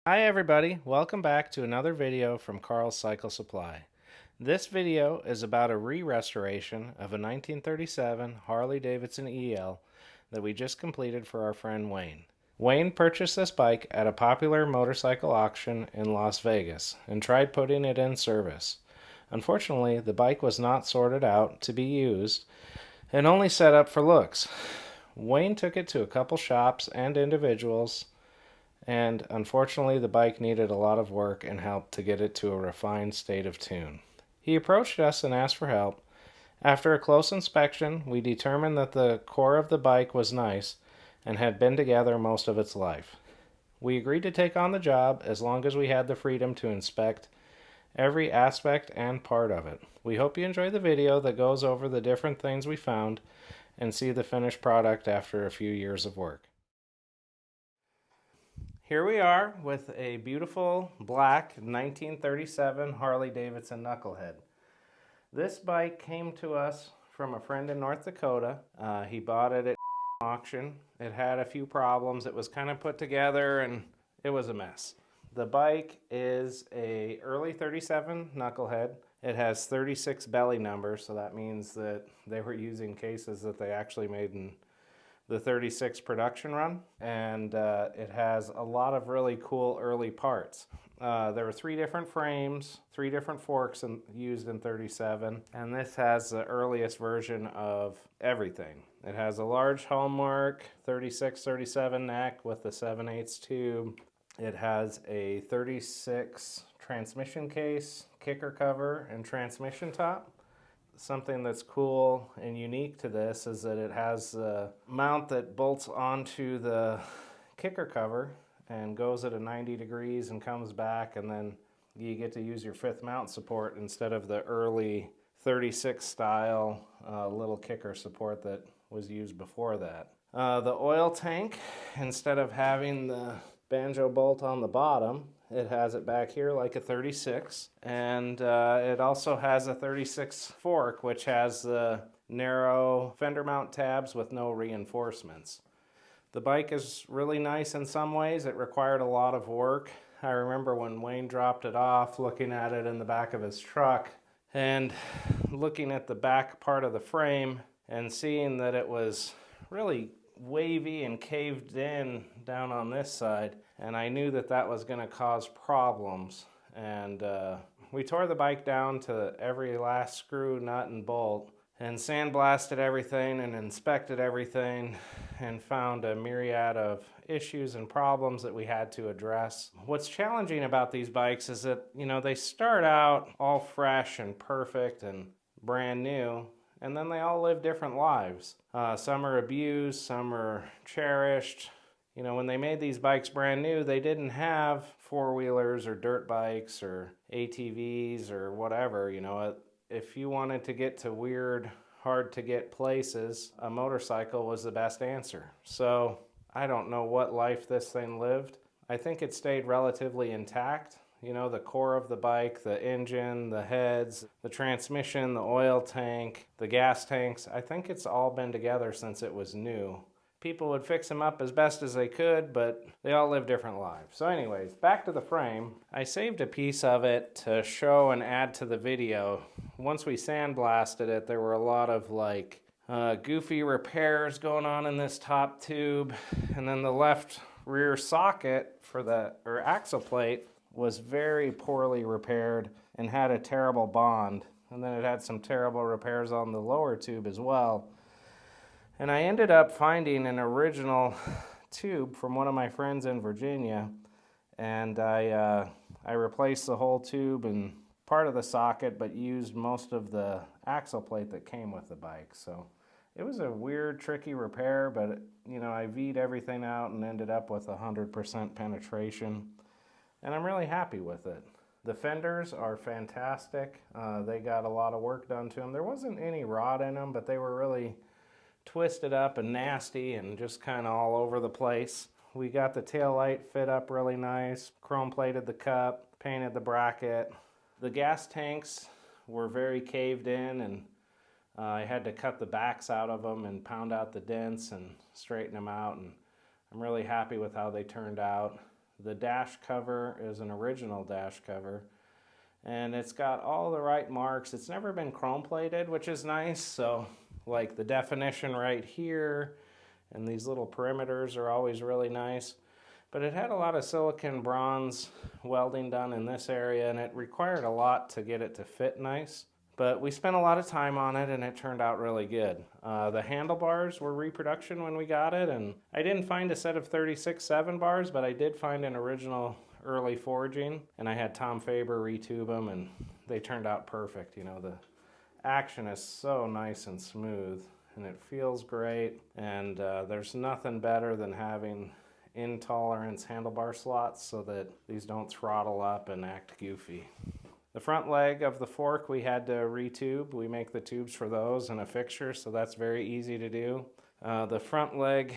Hi everybody, welcome back to another video from Carl's Cycle Supply. This video is about a re-restoration of a 1937 Harley-Davidson EL that we just completed for our friend Wayne. Wayne purchased this bike at a popular motorcycle auction in Las Vegas and tried putting it in service. Unfortunately, the bike was not sorted out to be used and only set up for looks. Wayne took it to a couple shops and individuals, and unfortunately the bike needed a lot of work and help to get it to a refined state of tune. He approached us and asked for help. After a close inspection, we determined that the core of the bike was nice and had been together most of its life. We agreed to take on the job as long as we had the freedom to inspect every aspect and part of it. We hope you enjoy the video that goes over the different things we found and see the finished product after a few years of work. Here we are with a beautiful black 1937 Harley-Davidson Knucklehead. This bike came to us from a friend in North Dakota. He bought it at auction. It had a few problems. It was kind of put together and it was a mess. The bike is a early 37 Knucklehead. It has 36 belly numbers, so that means that they were using cases that they actually made in the 36 production run, and it has a lot of really cool early parts. There were 3 different frames, 3 different forks used in 37, and this has the earliest version of everything. It has a large hallmark 36-37 neck with the 7/8 tube. It has a 36 transmission case, kicker cover, and transmission top. Something that's cool and unique to this is that it has a mount that bolts onto the kicker cover and goes at a 90 degrees and comes back, and then you get to use your 5th mount support instead of the early 36 style little kicker support that was used before that. The oil tank, instead of having the banjo bolt on the bottom, it has it back here like a 36, and it also has a 36 fork, which has the narrow fender mount tabs with no reinforcements. The bike is really nice in some ways. It required a lot of work. I remember when Wayne dropped it off, looking at it in the back of his truck and looking at the back part of the frame and seeing that it was really wavy and caved in down on this side, and I knew that that was going to cause problems. And we tore the bike down to every last screw, nut, and bolt, and sandblasted everything and inspected everything and found a myriad of issues and problems that we had to address. What's challenging about these bikes is that, they start out all fresh and perfect and brand new, and then they all live different lives. Some are abused, some are cherished. When they made these bikes brand new, they didn't have four-wheelers or dirt bikes or ATVs or whatever. If you wanted to get to weird, hard-to-get places, a motorcycle was the best answer. So I don't know what life this thing lived. I think it stayed relatively intact. The core of the bike, the engine, the heads, the transmission, the oil tank, the gas tanks, I think it's all been together since it was new. People would fix them up as best as they could, but they all live different lives. So anyways, back to the frame. I saved a piece of it to show and add to the video. Once we sandblasted it, there were a lot of goofy repairs going on in this top tube, and then the left rear socket for the axle plate was very poorly repaired and had a terrible bond. And then it had some terrible repairs on the lower tube as well. And I ended up finding an original tube from one of my friends in Virginia, and I replaced the whole tube and part of the socket, but used most of the axle plate that came with the bike. So it was a weird, tricky repair, but I V'd everything out and ended up with 100% penetration. And I'm really happy with it. The fenders are fantastic. They got a lot of work done to them. There wasn't any rot in them, but they were really twisted up and nasty and just kind of all over the place. We got the tail light fit up really nice, chrome plated the cup, painted the bracket. The gas tanks were very caved in, and I had to cut the backs out of them and pound out the dents and straighten them out, and I'm really happy with how they turned out. The dash cover is an original dash cover, and it's got all the right marks. It's never been chrome plated, which is nice. So like the definition right here and these little perimeters are always really nice. But it had a lot of silicon bronze welding done in this area, and it required a lot to get it to fit nice. But we spent a lot of time on it, and it turned out really good. The handlebars were reproduction when we got it, and I didn't find a set of 36/7 bars, but I did find an original early forging, and I had Tom Faber retube them, and they turned out perfect. You know, the action is so nice and smooth, and it feels great, and there's nothing better than having intolerance handlebar slots so that these don't throttle up and act goofy. The front leg of the fork we had to retube. We make the tubes for those and a fixture, so that's very easy to do. The front leg,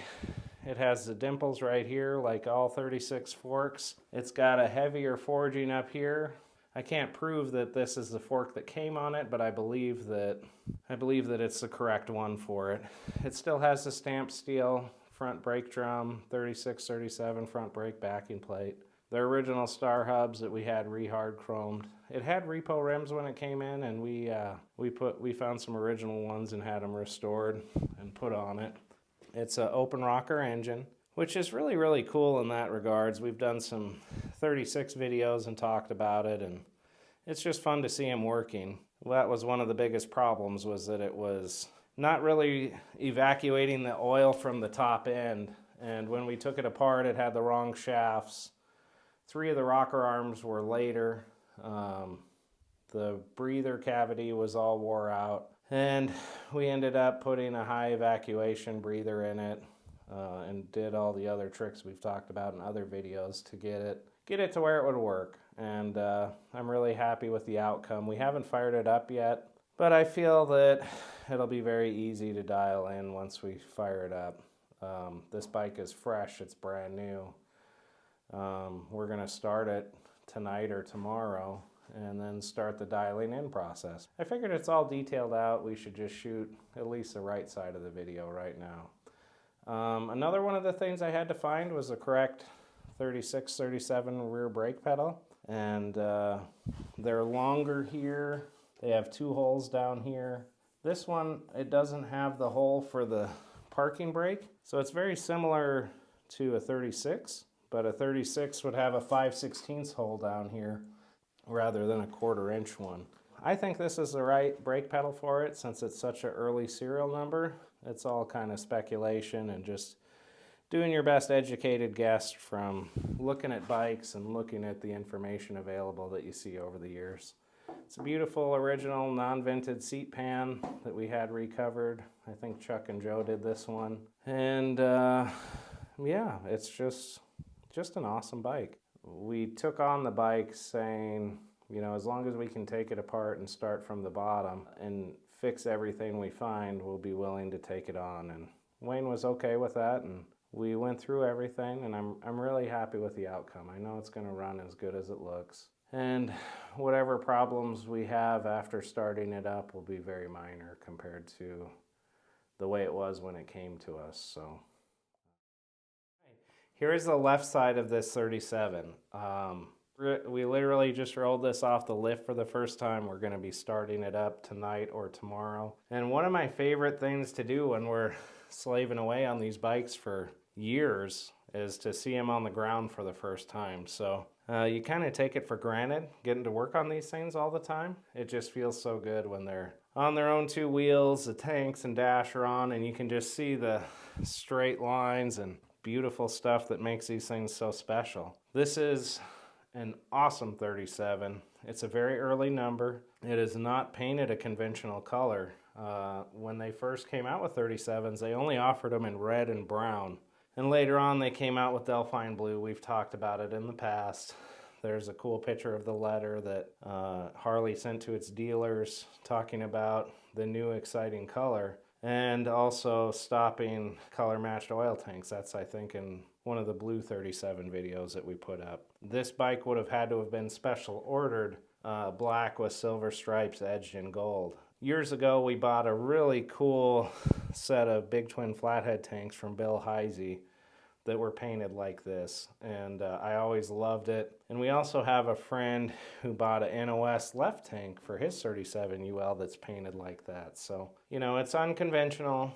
it has the dimples right here like all 36 forks. It's got a heavier forging up here. I can't prove that this is the fork that came on it, but I believe that it's the correct one for it. It still has the stamped steel front brake drum, 36-37 front brake backing plate. The original star hubs that we had re-hard chromed. It had repo rims when it came in, and we found some original ones and had them restored and put on it. It's an open rocker engine, which is really, really cool in that regards. We've done some 36 videos and talked about it, and it's just fun to see them working. Well, that was one of the biggest problems, was that it was not really evacuating the oil from the top end, and when we took it apart, it had the wrong shafts. 3 of the rocker arms were later. The breather cavity was all wore out, and we ended up putting a high evacuation breather in it, and did all the other tricks we've talked about in other videos to get it to where it would work. And I'm really happy with the outcome. We haven't fired it up yet, but I feel that it'll be very easy to dial in once we fire it up. This bike is fresh, it's brand new. We're going to start it tonight or tomorrow and then start the dialing in process. I figured it's all detailed out. We should just shoot at least the right side of the video right now. Another one of the things I had to find was the correct 36-37 rear brake pedal, and they're longer here. They have 2 holes down here. This one, it doesn't have the hole for the parking brake, so it's very similar to a 36. But a 36 would have a 5/16 hole down here rather than a 1/4 inch one. I think this is the right brake pedal for it since it's such an early serial number. It's all kind of speculation and just doing your best educated guess from looking at bikes and looking at the information available that you see over the years. It's a beautiful original non-vented seat pan that we had recovered. I think Chuck and Joe did this one. And yeah, it's just an awesome bike. We took on the bike saying, you know, as long as we can take it apart and start from the bottom and fix everything we find, we'll be willing to take it on. And Wayne was okay with that, and we went through everything, and I'm really happy with the outcome. I know it's going to run as good as it looks. And whatever problems we have after starting it up will be very minor compared to the way it was when it came to us. So here is the left side of this 37. We literally just rolled this off the lift for the first time. We're going to be starting it up tonight or tomorrow. And one of my favorite things to do when we're slaving away on these bikes for years is to see them on the ground for the first time. So you kind of take it for granted getting to work on these things all the time. It just feels so good when they're on their own 2 wheels, the tanks and dash are on, and you can just see the straight lines and beautiful stuff that makes these things so special. This is an awesome 37. It's a very early number. It is not painted a conventional color. When they first came out with 37s, they only offered them in red and brown. And later on, they came out with Delphine Blue. We've talked about it in the past. There's a cool picture of the letter that Harley sent to its dealers talking about the new exciting color and also stopping color-matched oil tanks. That's, I think, in one of the blue 37 videos that we put up. This bike would have had to have been special ordered black with silver stripes edged in gold. Years ago, we bought a really cool set of big twin flathead tanks from Bill Heisey that were painted like this, and I always loved it. And we also have a friend who bought an NOS left tank for his 37 UL that's painted like that. So, you know, it's unconventional.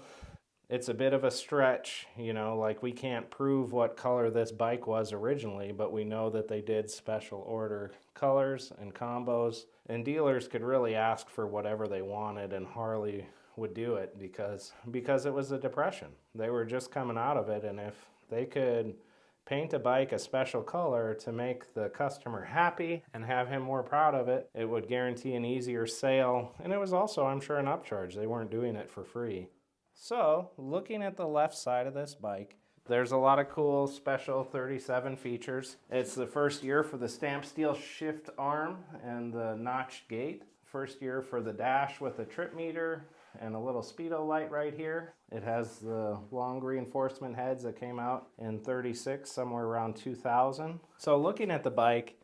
It's a bit of a stretch, you know, like we can't prove what color this bike was originally, but we know that they did special order colors and combos, and dealers could really ask for whatever they wanted, and Harley would do it because it was a depression. They were just coming out of it, and if they could paint a bike a special color to make the customer happy and have him more proud of it, it would guarantee an easier sale, and it was also, I'm sure, an upcharge. They weren't doing it for free. So, looking at the left side of this bike, there's a lot of cool special 37 features. It's the first year for the stamp steel shift arm and the notched gate. First year for the dash with a trip meter and a little speedo light right here. It has the long reinforcement heads that came out in 36, somewhere around 2000. So looking at the bike,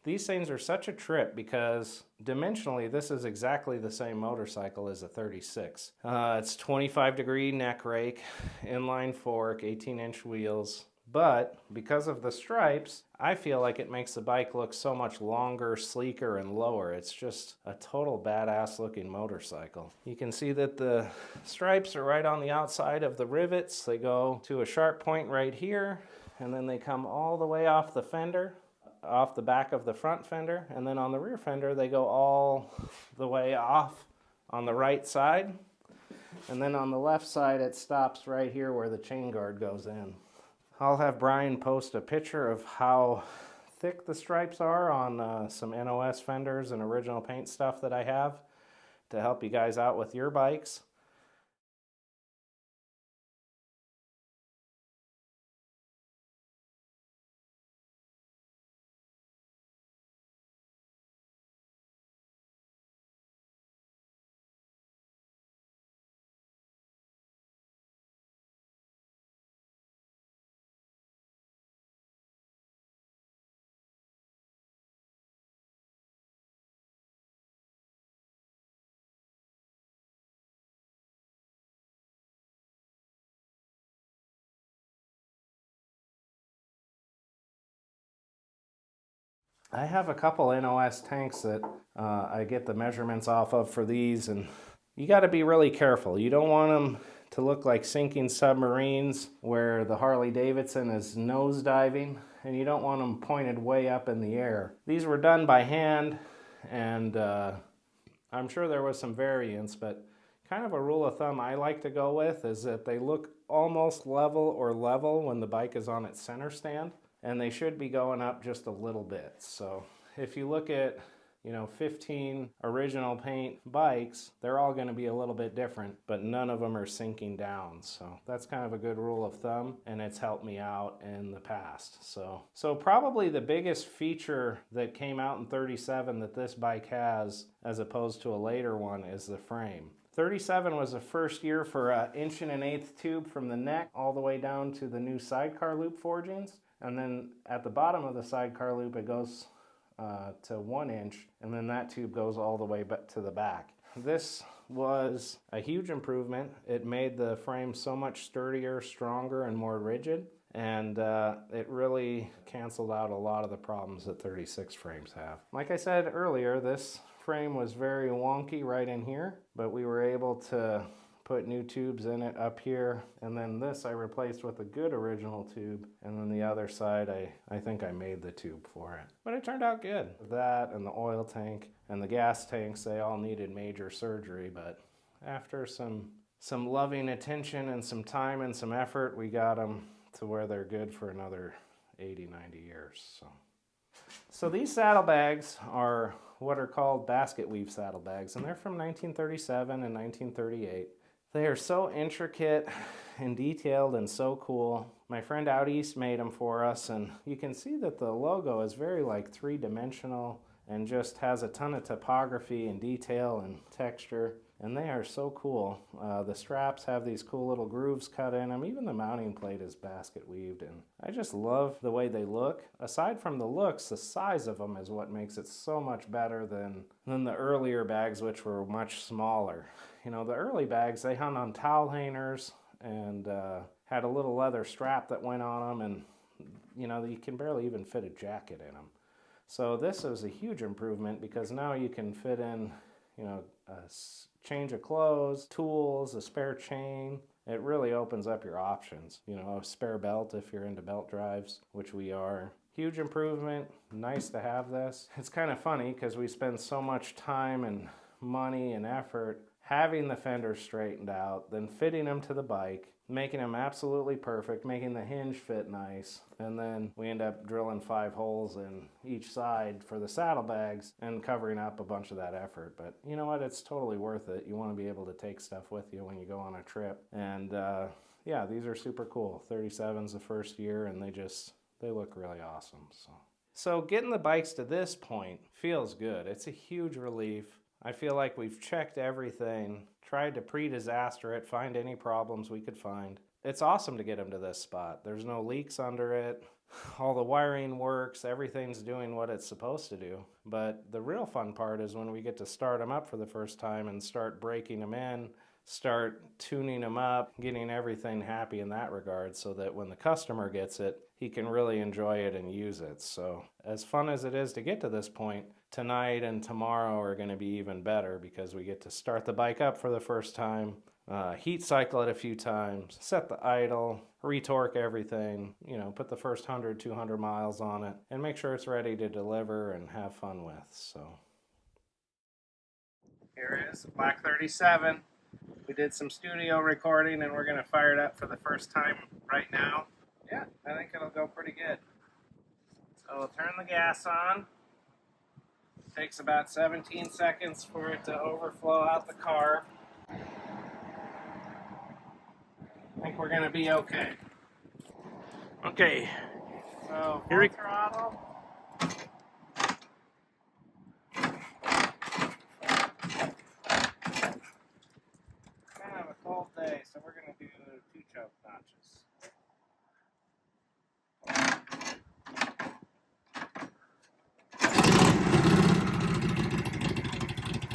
these things are such a trip because dimensionally this is exactly the same motorcycle as a 36. It's 25-degree neck rake, inline fork, 18-inch wheels. But because of the stripes, I feel like it makes the bike look so much longer, sleeker, and lower. It's just a total badass looking motorcycle. You can see that the stripes are right on the outside of the rivets. They go to a sharp point right here, and then they come all the way off the fender, off the back of the front fender, and then on the rear fender they go all the way off on the right side, and then on the left side it stops right here where the chain guard goes in. I'll have Brian post a picture of how thick the stripes are on some NOS fenders and original paint stuff that I have to help you guys out with your bikes. I have a couple NOS tanks that I get the measurements off of for these, and you got to be really careful. You don't want them to look like sinking submarines where the Harley-Davidson is nosediving, and you don't want them pointed way up in the air. These were done by hand, and I'm sure there was some variance, but kind of a rule of thumb I like to go with is that they look almost level or level when the bike is on its center stand, and they should be going up just a little bit. So if you look at, you know, 15 original paint bikes, they're all going to be a little bit different, but none of them are sinking down. So that's kind of a good rule of thumb, and it's helped me out in the past. So probably the biggest feature that came out in 37 that this bike has, as opposed to a later one, is the frame. 37 was the first year for an 1.1/8" tube from the neck all the way down to the new sidecar loop forgings. And then at the bottom of the sidecar loop, it goes to 1 inch, and then that tube goes all the way back to the back. This was a huge improvement. It made the frame so much sturdier, stronger, and more rigid, and it really canceled out a lot of the problems that 36 frames have. Like I said earlier, this frame was very wonky right in here, but we were able to put new tubes in it up here, and then this I replaced with a good original tube, and then the other side I think I made the tube for it. But it turned out good. That and the oil tank and the gas tanks, they all needed major surgery, but after some loving attention and some time and some effort, we got them to where they're good for another 80-90 years. So these saddlebags are what are called basket weave saddlebags, and they're from 1937 and 1938. They are so intricate and detailed and so cool. My friend out east made them for us, and you can see that the logo is very like three-dimensional and just has a ton of topography and detail and texture, and they are so cool. The straps have these cool little grooves cut in them. Even the mounting plate is basket weaved, and I just love the way they look. Aside from the looks, the size of them is what makes it so much better than the earlier bags, which were much smaller. You know, the early bags, they hung on towel hangers and had a little leather strap that went on them, and you know, you can barely even fit a jacket in them. So this is a huge improvement because now you can fit in, you know, a change of clothes, tools, a spare chain. It really opens up your options. You know, a spare belt if you're into belt drives, which we are. Huge improvement. Nice to have this. It's kind of funny because we spend so much time and money and effort having the fenders straightened out, then fitting them to the bike, making them absolutely perfect, making the hinge fit nice, and then we end up drilling 5 holes in each side for the saddlebags and covering up a bunch of that effort. But you know what? It's totally worth it. You want to be able to take stuff with you when you go on a trip. And yeah, these are super cool. 37's the first year, and they look really awesome. So getting the bikes to this point feels good. It's a huge relief. I feel like we've checked everything, tried to pre-disaster it, find any problems we could find. It's awesome to get them to this spot. There's no leaks under it. All the wiring works. Everything's doing what it's supposed to do. But the real fun part is when we get to start them up for the first time and start breaking them in, start tuning them up, getting everything happy in that regard so that when the customer gets it, he can really enjoy it and use it. So as fun as it is to get to this point, tonight and tomorrow are going to be even better because we get to start the bike up for the first time, heat cycle it a few times, set the idle, retorque everything, you know, put the first 100, 200 miles on it, and make sure it's ready to deliver and have fun with. So here it is, Black 37. We did some studio recording and we're going to fire it up for the first time right now. Yeah, I think it'll go pretty good. So we'll turn the gas on. It takes about 17 seconds for it to overflow out the car. I think we're going to be okay. Okay, so full throttle. Kind of a cold day, so we're going to do 2 choke notches.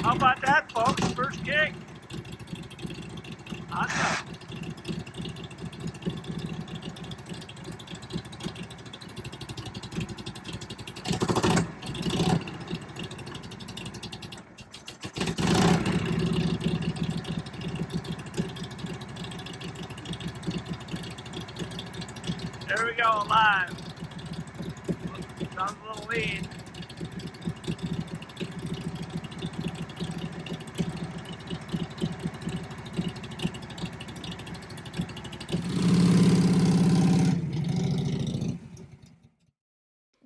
How about that, folks? First kick. Awesome. There we go, live. Sounds a little lean.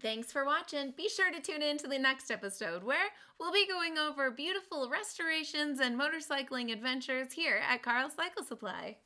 Thanks for watching. Be sure to tune in to the next episode where we'll be going over beautiful restorations and motorcycling adventures here at Carl's Cycle Supply.